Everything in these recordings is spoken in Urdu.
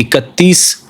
31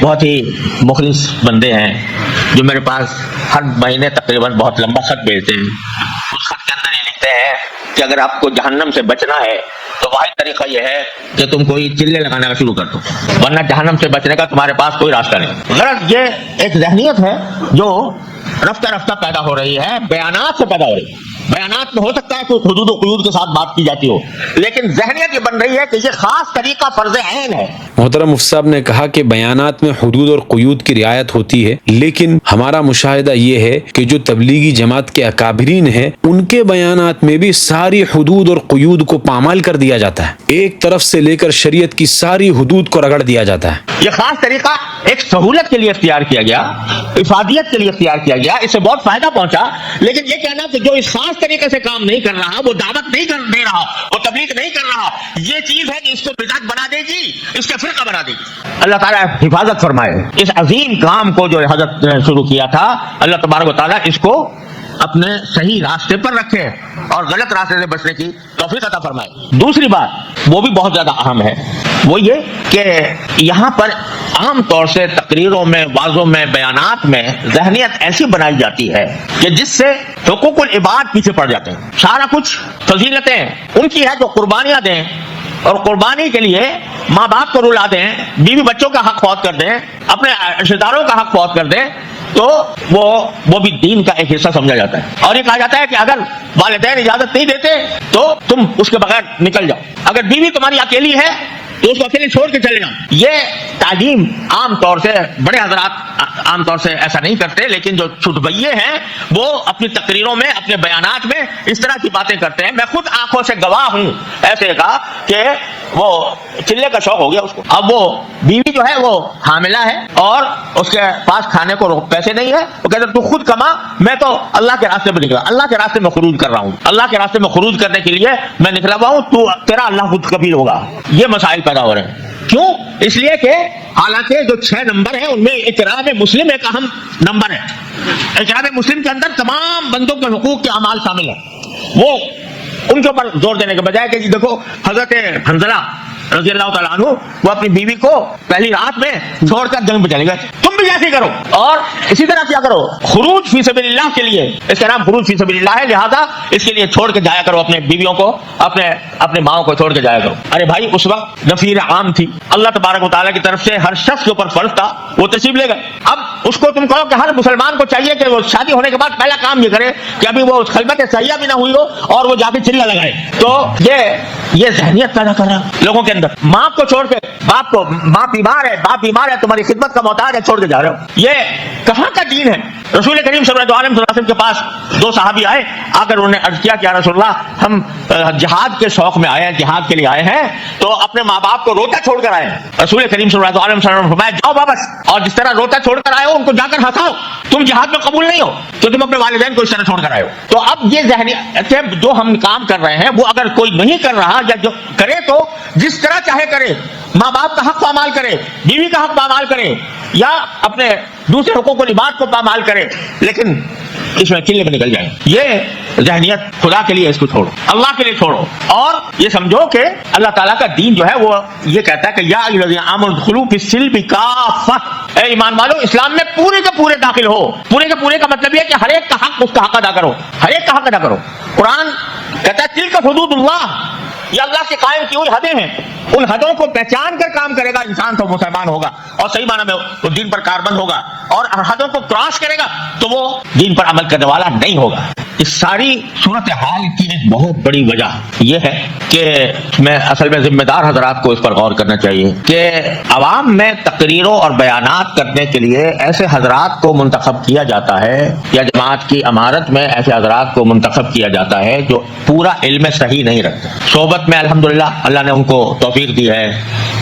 بہت ہی مخلص بندے ہیں جو میرے پاس ہر مہینے تقریباً بہت لمبا خط بھیجتے ہیں. اس خط کے اندر یہ لکھتے ہیں کہ اگر آپ کو جہنم سے بچنا ہے تو واحد طریقہ یہ ہے کہ تم کوئی چلے لگانا کا شروع کر دو، ورنہ جہنم سے بچنے کا تمہارے پاس کوئی راستہ نہیں. غرض یہ ایک ذہنیت ہے جو رفتہ رفتہ پیدا ہو رہی ہے، بیانات سے پیدا ہو رہی ہے. بیانات میں ہو سکتا ہے کہ حدود و قیود کے ساتھ بات کی جاتی ہو، لیکن ذہنیت یہ بن رہی ہے کہ یہ خاص طریقہ فرض عین ہے. محترم مفتی صاحب نے کہا کہ بیانات میں حدود اور قیود کی رعایت ہوتی ہے، لیکن ہمارا مشاہدہ یہ ہے کہ جو تبلیغی جماعت کے اکابرین ہیں ان کے بیانات میں بھی ساری حدود اور قیود کو پامال کر دیا جاتا ہے. ایک طرف سے لے کر شریعت کی ساری حدود کو رگڑ دیا جاتا ہے. یہ خاص طریقہ ایک سہولت کے لیے اختیار کیا گیا، افادیت کے لیے اختیار کیا گیا، اس سے بہت فائدہ پہنچا. لیکن یہ کہنا کہ جو اس خاص طریقے سے کام نہیں کر رہا، وہ دعوت نہیں دے رہا، وہ تبلیغ نہیں کر رہا، یہ چیز ہے کہ اس کو بدعت بنا دے گی، اس کا فرقہ بنا دے گی. اللہ تعالیٰ حفاظت فرمائے. اس عظیم کام کو جو حضرت نے شروع کیا تھا، اللہ تبارک و تعالیٰ اس کو اپنے صحیح راستے پر رکھے اور غلط راستے سے بچنے کی توفیق عطا فرمائے. دوسری بات وہ بھی بہت زیادہ اہم ہے، وہ یہ کہ یہاں پر عام طور سے تقریروں میں، وعظوں میں، بیانات میں ذہنیت ایسی بنائی جاتی ہے کہ جس سے حقوق العباد پیچھے پڑ جاتے ہیں. سارا کچھ فضیلتیں ان کی ہے جو قربانیاں دیں، اور قربانی کے لیے ماں باپ کو رلا دیں، بیوی بچوں کا حق فوت کر دیں، اپنے رشتہ داروں کا حق فوت کر دیں، تو وہ بھی دین کا ایک حصہ سمجھا جاتا ہے. اور یہ کہا جاتا ہے کہ اگر والدین اجازت نہیں دیتے تو تم اس کے بغیر نکل جاؤ. اگر بیوی تمہاری اکیلی ہے تو اس کو اکیلے چھوڑ کے چلے جاؤ. یہ تعلیم عام طور سے بڑے حضرات عام طور سے ایسا نہیں کرتے، لیکن جو چھٹبئیے ہیں وہ اپنی تقریروں میں، اپنے بیانات میں اس طرح کی باتیں کرتے ہیں. میں خود آنکھوں سے گواہ ہوں ایسے کا کہ وہ چلے کا شوق ہو گیا اس کو. اب وہ بیوی جو ہے وہ حاملہ ہے اور اس کے پاس کھانے کو پیسے نہیں ہے، وہ کہتے تو خود کما، میں تو اللہ کے راستے پہ نکلا، اللہ کے راستے میں خروج کر رہا ہوں، اللہ کے راستے میں خروج کرنے کے لیے میں نکلا ہوا ہوں، تو تیرا اللہ خود کبیر ہوگا. یہ مسائل پیدا ہو رہے ہیں. کیوں؟ اس لیے کہ حالانکہ جو 6 نمبر ہیں ان میں اقرار مسلم ایک اہم نمبر ہے. اقرار مسلم کے اندر تمام بندوں کے حقوق کے اعمال شامل ہیں. وہ ان کے اوپر زور دینے کے بجائے کہ جی دیکھو حضرت حنظلہ رضی اللہ تعالیٰ عنہ وہ اپنی بیوی کو پہلی رات میں چھوڑ کر جنگ میں چلے گئے، تم بھی جیسے کرو. اور اسی طرح کیا کرو، خروج فی سبیل اللہ کے لیے، اس کا نام خروج فی سبیل اللہ ہے، لہذا اس کے لیے چھوڑ کے جایا کرو اپنے بیویوں کو، اپنے ماؤں کو چھوڑ کے جایا کرو. ارے بھائی اس وقت نفیر عام تھی، اللہ تبارک و تعالیٰ کی طرف سے ہر شخص کے اوپر فرض تھا، وہ تشریف لے گئے. اب اس کو تم کہو کہ ہر مسلمان کو چاہیے کہ وہ شادی ہونے کے بعد پہلا کام یہ کرے کہ ابھی وہ خلوت صحیحہ بھی نہ ہوئی ہو اور وہ جا کے چلہ لگائے. تو یہ ذہنیت پیدا کر رہا ہے لوگوں کے اندر. ماں کو چھوڑ کے ماں بیمار ہے تمہاری خدمت کا محتاج ہے، چھوڑ کے جا رہے ہو. یہ کہاں کا دین ہے؟ رسول کریم صلی اللہ علیہ وسلم کے پاس 2 صحابی آئے، آ کر انہوں نے عرض کیا کہ یا رسول اللہ ہم جہاد کے شوق میں آئے ہیں، جہاد کے لیے آئے ہیں، تو اپنے ماں باپ کو روتا چھوڑ کر آئے ہیں. رسول کریم صلی اللہ علیہ وسلم نے فرمایا جاؤ واپس، اور جس طرح روتا چھوڑ کر آئے ہو ان کو جا کر ہنساؤ. تم جہاد میں قبول نہیں ہو تو تم اپنے والدین کو اس طرح چھوڑ کر آئے ہو. تو اب یہ ذہنیت جو ہم کام کر رہے ہیں وہ اگر کوئی نہیں کر رہا یا جو کرے تو جس طرح چاہے کرے، ماں باپ کا حق پامال کرے، بیوی کا حق پامال کرے، یا اپنے دوسرے حقوق و لباس کو پامال کرے، لیکن اس میں چلے میں نکل جائیں. یہ ذہنیت خدا کے لیے اس کو چھوڑو، اللہ کے لیے چھوڑو، اور یہ سمجھو کہ اللہ تعالیٰ کا دین جو ہے وہ یہ کہتا ہے کہ یا ایھا الذین آمنوا ادخلوا فی السلم کافۃ، اے ایمان والو اسلام میں پورے کے پورے داخل ہو. پورے کے پورے کا مطلب یہ ہے کہ ہر ایک کا حق اس کا حق ادا کرو، ہر ایک کا حق ادا کرو. قرآن کہتا ہے تلک حدود اللہ، یہ اللہ کی قائم کی ہوئی حدیں ہیں، ان حدوں کو پہچان کر کام کرے گا انسان تو مسلمان ہوگا اور صحیح معنی میں وہ دین پر کاربند ہوگا، اور حدوں کو کراس کرے گا تو وہ دین پر عمل کرنے والا نہیں ہوگا. اس ساری صورتحال کی ایک بہت بڑی وجہ یہ ہے کہ میں اصل میں ذمہ دار حضرات کو اس پر غور کرنا چاہیے کہ عوام میں تقریروں اور بیانات کرنے کے لیے ایسے حضرات کو منتخب کیا جاتا ہے، یا جماعت کی امارت میں ایسے حضرات کو منتخب کیا جاتا ہے جو پورا علم صحیح نہیں رکھتے. صحبت میں الحمدللہ اللہ نے ان کو توفیق دی ہے،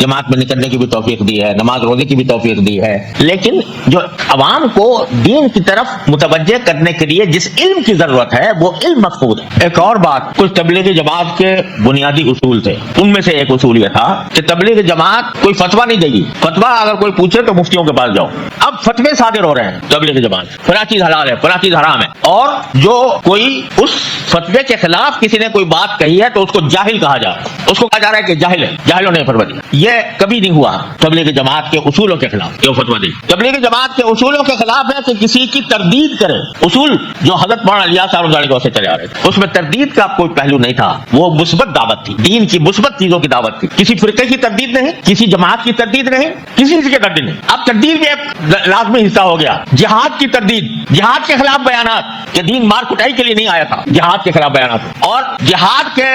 جماعت میں نکلنے کی بھی توفیق دی ہے، نماز روزے کی بھی توفیق دی ہے، لیکن جو عوام کو دین کی طرف متوجہ کرنے کے لیے جس علم کی ضرورت ہے وہ علم مفقود ہے. ایک اور بات، کچھ تبلیغی جماعت کے بنیادی اصول تھے، ان میں سے ایک اصول یہ تھا کہ تبلیغی جماعت کوئی فتویٰ نہیں دے گی، فتویٰ اگر کوئی پوچھے تو مفتیوں کے پاس جاؤ. اب اب فتوے صادر ہو رہے ہیں تبلیغ جماعت سے، فلاں چیز حلال ہے، فلاں چیز حرام ہے، اور جو کوئی اس فتوے کے خلاف کسی نے کوئی بات کہی ہے تو اس کو جاہل کہا جا رہا ہے، اس کو کہا جا رہا ہے کہ جاہل ہے، جاہلوں نے فتویٰ دیا۔ یہ کبھی نہیں ہوا تبلیغ جماعت کے اصولوں کے خلاف، یہ فتویٰ دی۔ تبلیغ جماعت کے اصولوں کے خلاف ہے کہ کسی کی تردید کرے۔ اصول جو حضرت مولانا الیاس صاحب رضوی سے چلے آ رہے تھے، اس میں تردید کا کوئی پہلو نہیں تھا، وہ مثبت دعوت تھی، دین کی مثبت چیزوں کی دعوت تھی، کسی فرقے کی تردید نہیں، کسی جماعت کی تردید نہیں، کسی کی تردید نہیں۔ اب تردید بھی ایک لازمی حصہ ہو گیا، جہاد کی تردید، جہاد کے خلاف بیانات کہ دین مار کٹائی کے لیے نہیں آیا تھا، جہاد کے خلاف بیانات، اور جہاد کے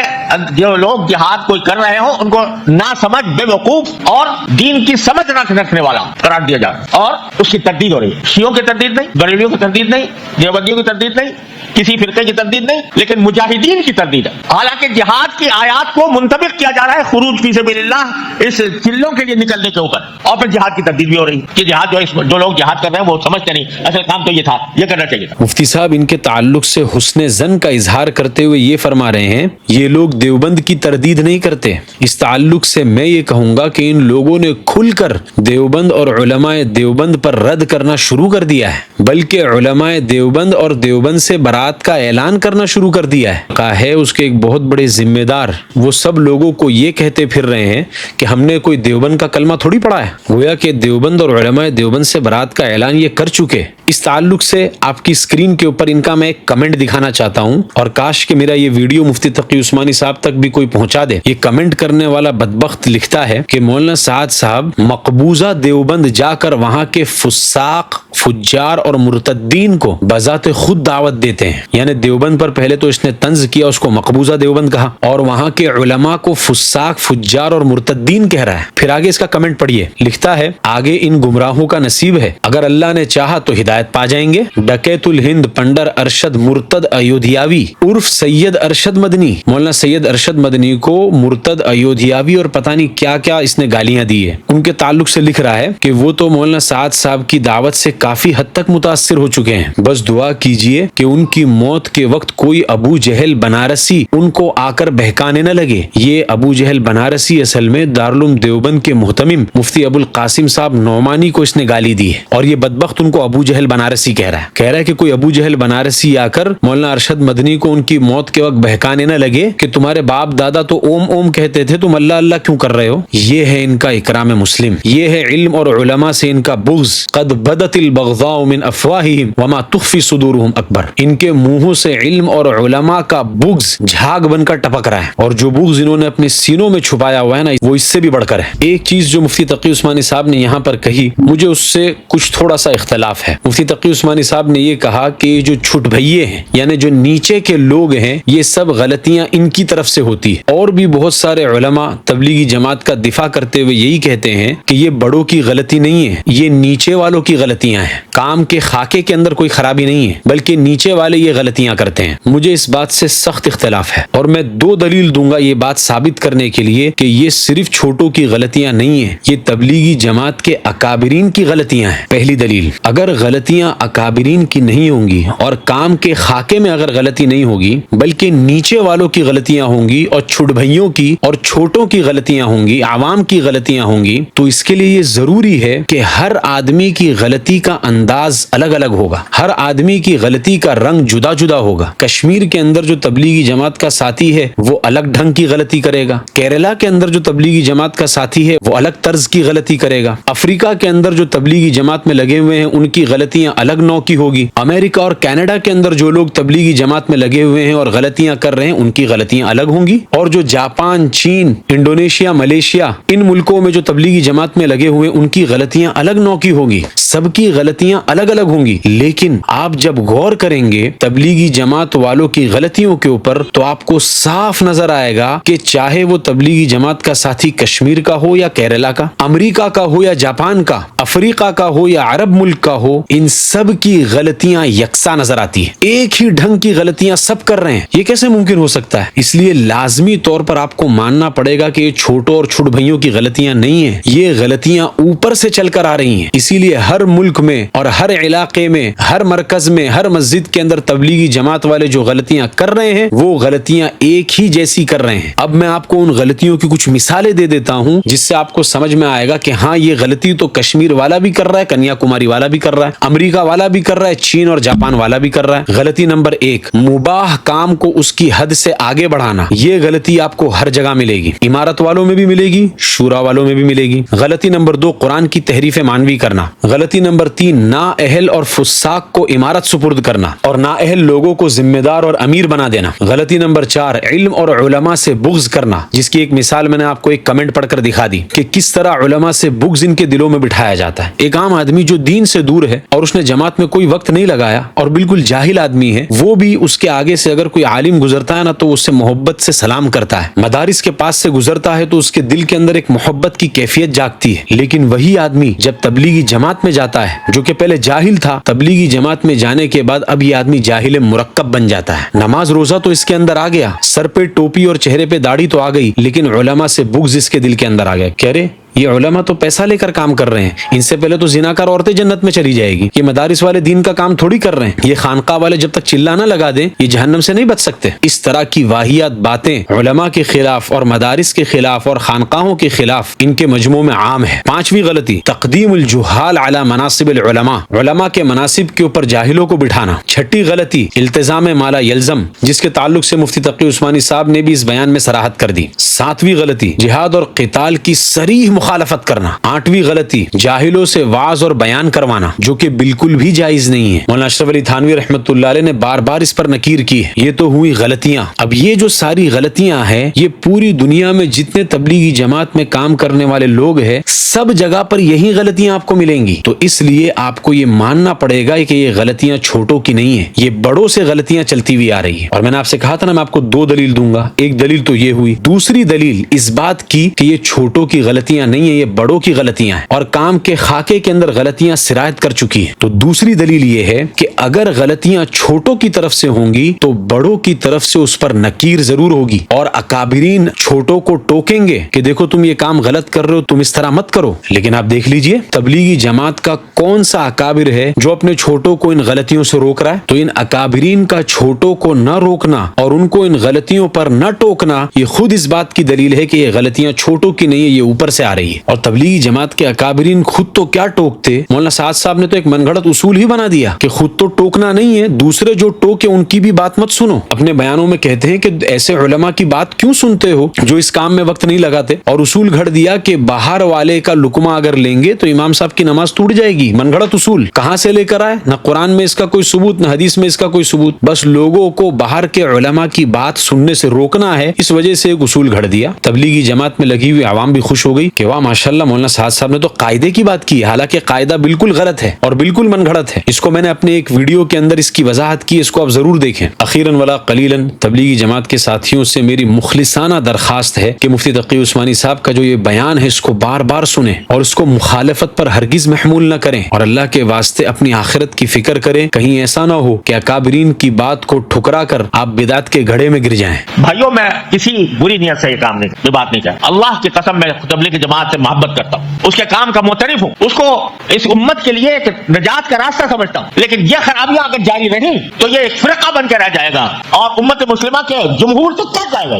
جو لوگ جہاد کوئی کر رہے ہوں ان کو نہ سمجھ، بے وقوف اور دین کی سمجھ نہ رکھنے والا قرار دیا جا رہا ہے، اور اس کی تردید ہو رہی ہے۔ شیعوں کی تردید نہیں، بریلویوں کی تردید نہیں، دیوبندیوں کی تردید نہیں، کسی فرقے کی تردید نہیں، لیکن مجاہدین کی تردید ہے۔ حالانکہ جہاد کی آیات کو منطبق کیا جا رہا ہے خروج فی سبیل اللہ، اس چلوں کے لیے نکلنے کے اوپر، اور پھر جہاد کی تردید بھی ہو رہی ہے کہ جہاد جو لوگ جہاد کر رہے ہیں وہ سمجھتے نہیں، اصل کام تو یہ تھا، یہ کرنا چاہیے تھا۔ مفتی صاحب ان کے تعلق سے حسن ظن کا اظہار کرتے ہوئے یہ فرما رہے ہیں یہ لوگ دیوبند کی تردید نہیں کرتے۔ اس تعلق سے میں یہ کہوں گا کہ ان لوگوں نے کھل کر دیوبند اور علماء دیوبند پر رد کرنا شروع کر دیا ہے، بلکہ علماء دیوبند اور دیوبند سے برات کا اعلان کرنا شروع کر دیا ہے۔ کہا ہے اس کے ایک بہت بڑے ذمہ دار وہ سب لوگوں کو یہ کہتے پھر رہے ہیں کہ ہم نے کوئی دیوبند کا کلمہ تھوڑی پڑھا ہے، گویا کہ دیوبند اور علماء دیوبند سے برات کا اعلان یہ کر چکے۔ اس تعلق سے آپ کی اسکرین کے اوپر ان کا میں ایک کمنٹ دکھانا چاہتا ہوں، اور کاش کہ میرا یہ ویڈیو مفتی تقی عثمانی صاحب تک بھی کوئی پہنچا دے۔ یہ کمنٹ کرنے والا بدبخت لکھتا ہے کہ مولانا سعد صاحب مقبوضہ دیوبند جا کر وہاں کے فساق، فجار اور مرتدین کو بذات خود دعوت دیتے ہیں، یعنی دیوبند پر پہلے تو اس نے طنز کیا، اس کو مقبوضہ دیوبند کہا، اور وہاں کے علماء کو فساق، فجار اور مرتدین کہہ رہا ہے۔ پھر آگے اس کا کمنٹ پڑھیے، لکھتا ہے آگے ان گمراہوں کا نصیب ہے، اگر اللہ نے چاہا تو ہدایت پا جائیں گے۔ ڈکیت الہند پنڈر ارشد مرتد ایودھیاوی عرف سید ارشد مدنی، مولانا سید ارشد مدنی کو مرتد ایودھیاوی اور پتہ نہیں کیا کیا اس نے گالیاں دی ہے۔ ان کے تعلق سے لکھ رہا ہے کہ وہ تو مولانا سعد صاحب کی دعوت سے کافی حد تک متاثر ہو چکے ہیں، بس دعا کیجئے کہ ان کی موت کے وقت کوئی ابو جہل بنارسی ان کو آ کر بہکانے نہ لگے۔ یہ ابو جہل بنارسی اصل میں دارالعلوم دیوبند کے محتمم مفتی ابو القاسم صاحب نعمانی کو اس نے گالی دی ہے، اور یہ بدبخت ان کو ابو جہل بنارسی کہہ رہا ہے کہ کوئی ابو جہل بنارسی آ کر مولانا ارشد مدنی کو ان کی موت کے وقت بہکانے نہ لگے کہ تمہارے باپ دادا تو اوم اوم کہتے تھے، تم اللہ اللہ کیوں کر رہے ہو۔ یہ ہے ان کا اکرام مسلم، یہ ہے علم اور علماء سے ان کا بغض۔ قد بدت البغضاء من افواہہم وما تخفی صدورہم اکبر، ان کے منہوں سے علم اور علماء کا بغض جھاگ بن کر ٹپک رہا ہے، اور جو بغض انہوں نے اپنے سینوں میں چھپایا ہوا ہے نا، وہ اس سے بھی بڑھ کر ہے۔ ایک چیز جو مفتی تقی عثمانی صاحب نے یہاں پر کہی، مجھے اس سے کچھ تھوڑا سا اختلاف ہے۔ مفتی تقی عثمانی صاحب نے یہ کہا کہ یہ جو چھٹ بھئیے ہیں، یعنی جو نیچے کے لوگ ہیں، یہ سب غلطیاں ان کی طرف سے ہوتی ہیں، اور بھی بہت سارے علماء تبلیغی جماعت کا دفاع کرتے ہوئے یہی کہتے ہیں کہ یہ بڑوں کی غلطی نہیں ہے، یہ نیچے والوں کی غلطیاں ہیں۔ کام کے خاکے کے اندر کوئی خرابی نہیں ہے، بلکہ نیچے والے یہ غلطیاں کرتے ہیں۔ مجھے اس بات سے سخت اختلاف ہے، اور میں 2 دلیل دوں گا یہ بات ثابت کرنے کے لیے کہ یہ صرف چھوٹوں کی غلطیاں نہیں ہیں، یہ تبلیغی جماعت کے اکابرین کی غلطیاں ہیں۔ پہلی دلیل، اگر غلطیاں اکابرین کی نہیں ہوں گی اور کام کے خاکے میں اگر غلطی نہیں ہوگی، بلکہ نیچے والوں کی غلطیاں ہوں گی اور چھٹ بھائیوں کی اور چھوٹوں کی غلطیاں ہوں گی، عوام کی غلطیاں ہوں گی، تو اس کے لیے یہ ضروری ہے کہ ہر آدمی کی غلطی کا انداز الگ الگ ہوگا، ہر آدمی کی غلطی کا رنگ جدا جدا ہوگا۔ کشمیر کے اندر جو تبلیغی جماعت کا ساتھی ہے وہ الگ ڈھنگ کی غلطی کرے گا، کیرلا کے اندر جو تبلیغی جماعت کا ساتھی ہے وہ الگ طرز کی غلطی کرے گا، افریقہ کے اندر جو تبلیغی جماعت میں لگے ہوئے ہیں ان کی غلطیاں الگ نوع کی ہوگی، امریکہ اور کینیڈا کے اندر جو لوگ تبلیغی جماعت میں لگے ہوئے ہیں اور غلطیاں کر رہے ہیں ان کی غلطیاں الگ ہوں گی، اور جو جاپان، چین، انڈونیشیا، ملیشیا، ان ملکوں میں جو تبلیغی جماعت میں لگے ہوئے ان کی غلطیاں الگ نوع کی ہوگی، سب کی غلطیاں الگ الگ ہوں گی۔ لیکن آپ جب غور کریں گے تبلیغی جماعت والوں کی غلطیوں کے اوپر تو آپ کو صاف نظر آئے گا کہ چاہے وہ تبلیغی جماعت کا ساتھی کشمیر کا ہو یا کیرلا کا، امریکہ کا ہو یا جاپان کا، افریقہ کا ہو یا عرب ملک کا ہو، ان سب کی غلطیاں یکساں نظر آتی ہیں، ایک ہی ڈھنگ کی غلطیاں سب کر رہے ہیں۔ یہ کیسے ممکن ہو سکتا ہے؟ اس لیے لازمی طور پر آپ کو ماننا پڑے گا کہ یہ چھوٹوں اور چھوٹ بھائیوں کی غلطیاں نہیں ہیں، یہ غلطیاں اوپر سے چل کر آ رہی ہیں۔ اسی لیے ہر ملک میں اور ہر علاقے میں، ہر مرکز میں، ہر مسجد کے اندر تبلیغی جماعت والے جو غلطیاں کر رہے ہیں وہ غلطیاں ایک ہی جیسی کر رہے ہیں. اب میں آپ کو ان غلطیوں کی کچھ مثالیں دے دیتا ہوں جس سے آپ کو سمجھ میں آئے گا کہ ہاں یہ غلطی تو کشمیر والا بھی کر رہا ہے, کنیا کماری والا بھی کر رہا ہے, امریکہ والا بھی کر رہا ہے, چین اور جاپان والا بھی کر رہا ہے. غلطی نمبر 1, مباح کام کو اس کی حد سے آگے بڑھانا. یہ غلطی آپ کو ہر جگہ ملے گی, امارت والوں میں بھی ملے گی, شورا والوں میں بھی ملے گی. غلطی نمبر 2, قرآن کی تحریف معنوی کرنا. غلطی نمبر 3, نااہل اور فساق کو امارت سپرد کرنا اور نااہل لوگوں کو ذمہ دار اور امیر بنا دینا. غلطی نمبر 4, علم اور علماء سے بغض کرنا, جس کی ایک مثال میں نے آپ کو ایک کمنٹ پڑھ کر دکھا دی کہ کس طرح علماء سے بغض ان کے دلوں میں بٹھایا جاتا ہے. ایک عام آدمی جو دین سے دور ہے اور اس نے جماعت میں کوئی وقت نہیں لگایا اور بالکل جاہل آدمی ہے, وہ بھی اس کے آگے سے اگر کوئی عالم گزرتا ہے نا تو اس سے محبت سے سلام کرتا ہے. مدارس کے پاس سے گزرتا ہے تو اس کے دل کے اندر ایک محبت کی کیفیت جاگتی ہے. لیکن وہی آدمی جب تبلیغی جماعت میں جاتا ہے, جو کہ پہلے جاہل تھا, تبلیغی جماعت میں جانے کے بعد اب یہ آدمی جاہل مرکب بن جاتا ہے. نماز روزہ تو اس کے اندر آ گیا, سر پہ ٹوپی اور چہرے پہ داڑھی تو آ گئی, لیکن علماء سے بغض اس کے دل کے اندر آ گیا. کہہ رہے یہ علماء تو پیسہ لے کر کام کر رہے ہیں, ان سے پہلے تو زناکار عورتیں جنت میں چلی جائے گی. یہ مدارس والے دین کا کام تھوڑی کر رہے ہیں, یہ خانقاہ والے جب تک چلا نہ لگا دیں یہ جہنم سے نہیں بچ سکتے. اس طرح کی واہیات باتیں علماء کے خلاف اور مدارس کے خلاف اور خانقاہوں کے خلاف ان کے مجموع میں عام ہے. 5ویں غلطی, تقدیم الجہال علی مناصب العلماء, علماء کے مناصب کے اوپر جاہلوں کو بٹھانا. 6ٹھی غلطی, التزام مالا یلزم, جس کے تعلق سے مفتی تقی عثمانی صاحب نے بھی اس بیان میں صراحت کر دی. 7ویں غلطی, جہاد اور قتال کی صریح مخالفت کرنا. 8ویں غلطی, جاہلوں سے وعظ اور بیان کروانا, جو کہ بالکل بھی جائز نہیں ہے. مولانا اشرف علی تھانوی رحمۃ اللہ علیہ نے بار بار اس پر نکیر کی ہے. یہ تو ہوئی غلطیاں. اب یہ جو ساری غلطیاں ہیں یہ پوری دنیا میں جتنے تبلیغی جماعت میں کام کرنے والے لوگ ہیں سب جگہ پر یہی غلطیاں آپ کو ملیں گی. تو اس لیے آپ کو یہ ماننا پڑے گا کہ یہ غلطیاں چھوٹوں کی نہیں ہیں, یہ بڑوں سے غلطیاں چلتی ہوئی آ رہی ہیں. اور میں نے آپ سے کہا تھا نا میں آپ کو 2 دلیل دوں گا. ایک دلیل تو یہ ہوئی, دوسری دلیل اس بات کی کہ یہ چھوٹوں کی غلطیاں نہیں ہیں, یہ بڑوں کی غلطیاں ہیں اور کام کے خاکے کے اندر غلطیاں سرایت کر چکی ہیں. تو دوسری دلیل یہ ہے کہ اگر غلطیاں چھوٹوں کی طرف سے ہوں گی تو بڑوں کی طرف سے اس پر نکیر ضرور ہوگی اور اکابرین چھوٹوں کو ٹوکیں گے کہ دیکھو تم یہ کام غلط کر رہے ہو, تم اس طرح مت کرو. لیکن آپ دیکھ لیجئے تبلیغی جماعت کا کون سا اکابر ہے جو اپنے چھوٹوں کو ان غلطیوں سے روک رہا ہے. تو ان اکابرین کا چھوٹوں کو نہ روکنا اور ان کو ان غلطیوں پر نہ ٹوکنا یہ خود اس بات کی دلیل ہے کہ یہ غلطیاں چھوٹوں کی نہیں ہے, یہ اوپر سے آ رہی ہے. اور تبلیغی جماعت کے اکابرین خود تو کیا ٹوکتے, مولانا سعد صاحب نے تو ایک من گھڑت اصول ہی بنا دیا کہ خود تو ٹوکنا نہیں ہے, دوسرے جو ٹوکے ان کی بھی بات مت سنو. اپنے بیانوں میں کہتے ہیں کہ ایسے علماء کی بات کیوں سنتے ہو جو اس کام میں وقت نہیں لگاتے, اور اصول گھڑ دیا کہ باہر والے کا لقمہ اگر لیں گے تو امام صاحب کی نماز ٹوٹ جائے گی. من گھڑت اصول کہاں سے لے کر آئے, نہ قرآن میں اس کا کوئی ثبوت نہ حدیث میں اس کا کوئی ثبوت, بس لوگوں کو باہر کے علماء کی بات سننے سے روکنا ہے, اس وجہ سے ایک اصول گھڑ دیا. تبلیغی جماعت میں لگی ہوئی عوام بھی خوش ہو گئی کہ واہ ماشاءاللہ مولانا سعد صاحب نے تو قاعدے کی بات کی, حالانکہ قاعدہ بالکل غلط ہے اور بالکل من گھڑت ہے. اس کو میں نے اپنے ایک ویڈیو کے اندر اس کی وضاحت کی, اس کو آپ ضرور دیکھیں. اخیراً ولا قلیلاً تبلیغی جماعت کے ساتھیوں سے میری مخلصانہ درخواست ہے کہ مفتی تقی عثمانی صاحب کا جو یہ بیان ہے اس کو بار بار سنیں اور اس کو مخالفت پر ہرگز محمول نہ کریں, اور اللہ کے واسطے اپنی آخرت کی فکر کریں. کہیں ایسا نہ ہو کہ اکابرین کی بات کو ٹھکرا کر آپ بدعت کے گھڑے میں گر جائیں. بھائیوں میں کسی بری نیت سے یہ کام نہیں, یہ بات نہیں چاہتا. اللہ کی قسم میں تبلیغ جماعت سے محبت کرتا ہوں, اس کے کام کا معترف ہوں, اس کو اس امت کے لیے ایک نجات کا راستہ سمجھتا ہوں. لیکن یہ خرابیاں اگر جاری رہیں تو یہ ایک فرقہ بن کے رہ جائے گا اور امت مسلمہ کے جمہور تک کیا جائے گا.